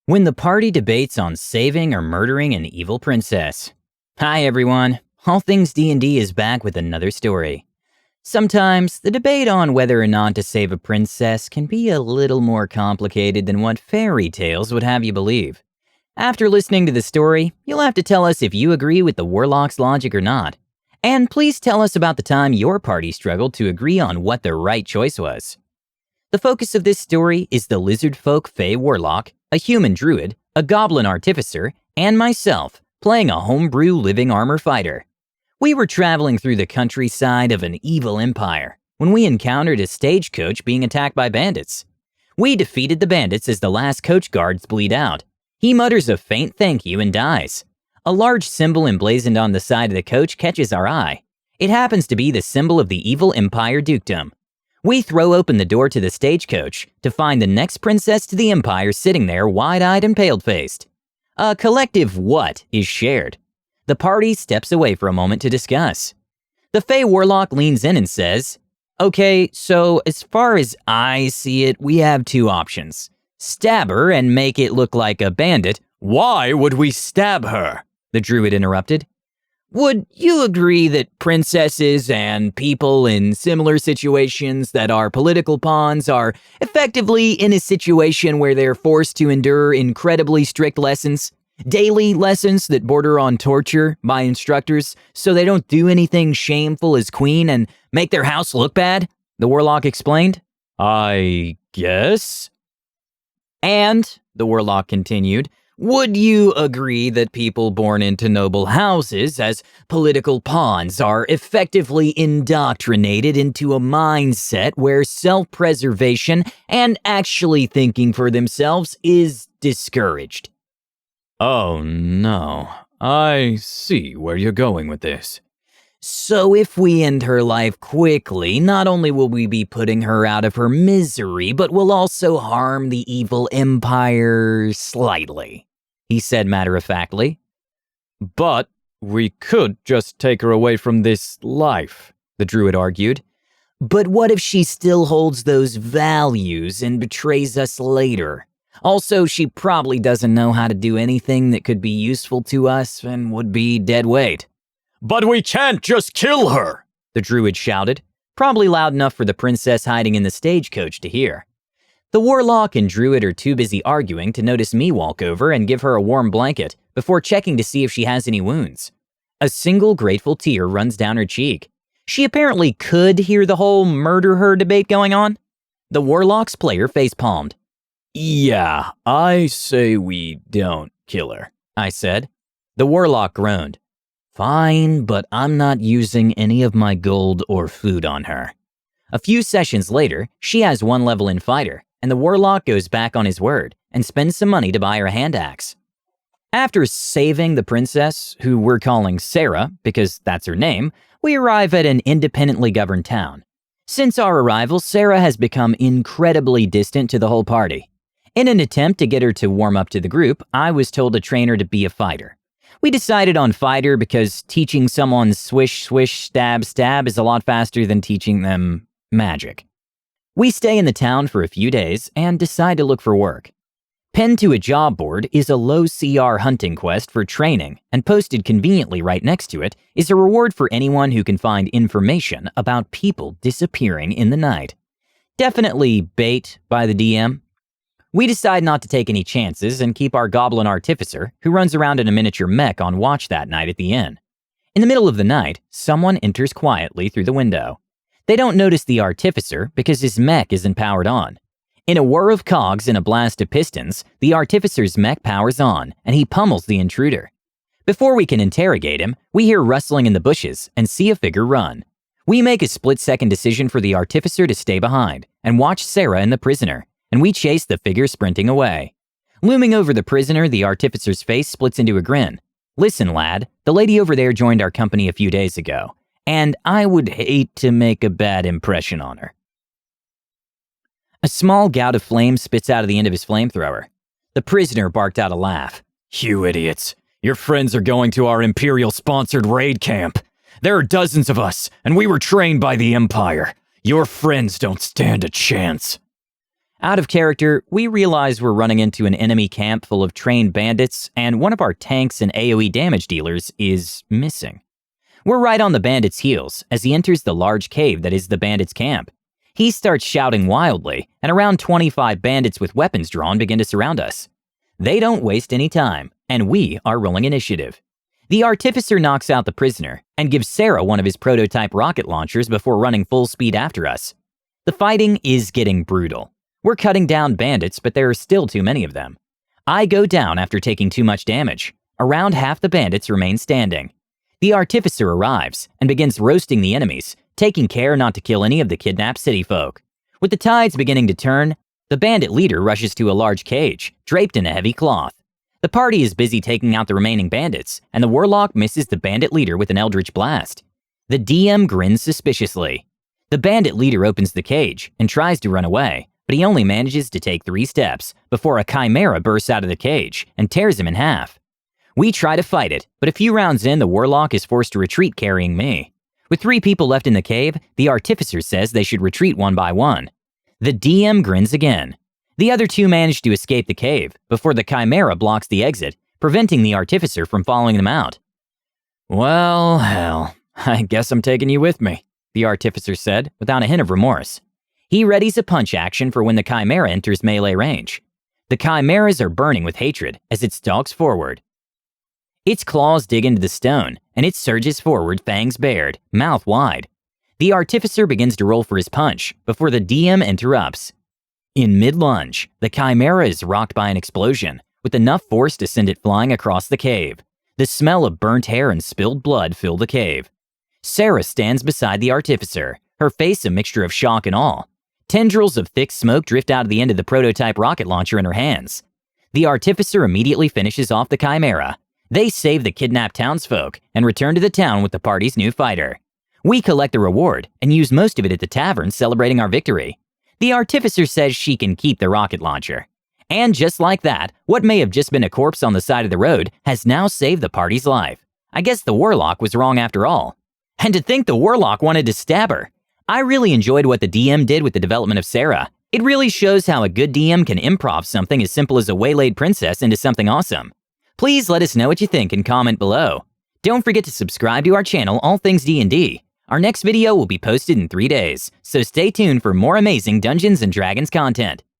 When the party debates on saving or murdering an evil princess. Hi everyone, All Things D&D is back with another story. Sometimes, the debate on whether or not to save a princess can be a little more complicated than what fairy tales would have you believe. After listening to the story, you'll have to tell us if you agree with the warlock's logic or not. And please tell us about the time your party struggled to agree on what the right choice was. The focus of this story is the lizard folk Fey warlock, a human druid, a goblin artificer, and myself, playing a homebrew living armor fighter. We were traveling through the countryside of an evil empire when we encountered a stagecoach being attacked by bandits. We defeated the bandits as the last coach guards bleed out. He mutters a faint thank you and dies. A large symbol emblazoned on the side of the coach catches our eye. It happens to be the symbol of the evil empire dukedom. We throw open the door to the stagecoach to find the next princess to the empire sitting there wide-eyed and pale-faced. A collective what is shared. The party steps away for a moment to discuss. The Fey warlock leans in and says, "Okay, so as far as I see it, we have two options. Stab her and make it look like a bandit." "Why would we stab her?" the druid interrupted. "Would you agree that princesses and people in similar situations that are political pawns are effectively in a situation where they're forced to endure incredibly strict lessons? Daily lessons that border on torture by instructors so they don't do anything shameful as queen and make their house look bad?" the warlock explained. "I guess." "And," the warlock continued, "would you agree that people born into noble houses as political pawns are effectively indoctrinated into a mindset where self-preservation and actually thinking for themselves is discouraged?" "Oh no, I see where you're going with this." "So if we end her life quickly, not only will we be putting her out of her misery, but will also harm the evil empire slightly," he said matter-of-factly. "But we could just take her away from this life," the druid argued. "But what if she still holds those values and betrays us later? Also, she probably doesn't know how to do anything that could be useful to us and would be dead weight." "But we can't just kill her!" the druid shouted, probably loud enough for the princess hiding in the stagecoach to hear. The warlock and druid are too busy arguing to notice me walk over and give her a warm blanket before checking to see if she has any wounds. A single grateful tear runs down her cheek. She apparently could hear the whole murder her debate going on. The warlock's player face-palmed. "Yeah, I say we don't kill her," I said. The warlock groaned. "Fine, but I'm not using any of my gold or food on her." A few sessions later, she has one level in fighter, and the warlock goes back on his word and spends some money to buy her a hand axe. After saving the princess, who we're calling Sarah because that's her name, we arrive at an independently governed town. Since our arrival, Sarah has become incredibly distant to the whole party. In an attempt to get her to warm up to the group, I was told to train her to be a fighter. We decided on fighter because teaching someone swish, swish, stab, stab is a lot faster than teaching them magic. We stay in the town for a few days and decide to look for work. Pinned to a job board is a low CR hunting quest for training, and posted conveniently right next to it is a reward for anyone who can find information about people disappearing in the night. Definitely bait by the DM. We decide not to take any chances and keep our goblin artificer, who runs around in a miniature mech, on watch that night at the inn. In the middle of the night, someone enters quietly through the window. They don't notice the artificer because his mech isn't powered on. In a whir of cogs and a blast of pistons, the artificer's mech powers on, and he pummels the intruder. Before we can interrogate him, we hear rustling in the bushes and see a figure run. We make a split-second decision for the artificer to stay behind and watch Sarah and the prisoner, and we chase the figure sprinting away. Looming over the prisoner, the artificer's face splits into a grin. "Listen, lad, the lady over there joined our company a few days ago, and I would hate to make a bad impression on her." A small gout of flame spits out of the end of his flamethrower. The prisoner barked out a laugh. "You idiots. Your friends are going to our Imperial-sponsored raid camp. There are dozens of us, and we were trained by the Empire. Your friends don't stand a chance." Out of character, we realize we're running into an enemy camp full of trained bandits, and one of our tanks and AoE damage dealers is missing. We're right on the bandit's heels as he enters the large cave that is the bandit's camp. He starts shouting wildly, and around 25 bandits with weapons drawn begin to surround us. They don't waste any time, and we are rolling initiative. The artificer knocks out the prisoner and gives Sarah one of his prototype rocket launchers before running full speed after us. The fighting is getting brutal. We're cutting down bandits, but there are still too many of them. I go down after taking too much damage. Around half the bandits remain standing. The artificer arrives and begins roasting the enemies, taking care not to kill any of the kidnapped city folk. With the tides beginning to turn, the bandit leader rushes to a large cage, draped in a heavy cloth. The party is busy taking out the remaining bandits, and the warlock misses the bandit leader with an eldritch blast. The DM grins suspiciously. The bandit leader opens the cage and tries to run away, but he only manages to take 3 steps before a chimera bursts out of the cage and tears him in half. We try to fight it, but a few rounds in, the warlock is forced to retreat carrying me. With 3 people left in the cave, the artificer says they should retreat one by one. The DM grins again. The other 2 manage to escape the cave before the chimera blocks the exit, preventing the artificer from following them out. Well, hell, I guess I'm taking you with me, the artificer said without a hint of remorse. He readies a punch action for when the chimera enters melee range. The chimeras are burning with hatred as it stalks forward. Its claws dig into the stone, and it surges forward, fangs bared, mouth wide. The artificer begins to roll for his punch before the DM interrupts. In mid-lunge, the chimera is rocked by an explosion, with enough force to send it flying across the cave. The smell of burnt hair and spilled blood fill the cave. Sarah stands beside the artificer, her face a mixture of shock and awe. Tendrils of thick smoke drift out of the end of the prototype rocket launcher in her hands. The artificer immediately finishes off the chimera. They save the kidnapped townsfolk and return to the town with the party's new fighter. We collect the reward and use most of it at the tavern celebrating our victory. The artificer says she can keep the rocket launcher. And just like that, what may have just been a corpse on the side of the road has now saved the party's life. I guess the warlock was wrong after all. And to think the warlock wanted to stab her. I really enjoyed what the DM did with the development of Sarah. It really shows how a good DM can improv something as simple as a waylaid princess into something awesome. Please let us know what you think and comment below. Don't forget to subscribe to our channel, All Things D&D. Our next video will be posted in 3 days, so stay tuned for more amazing Dungeons & Dragons content.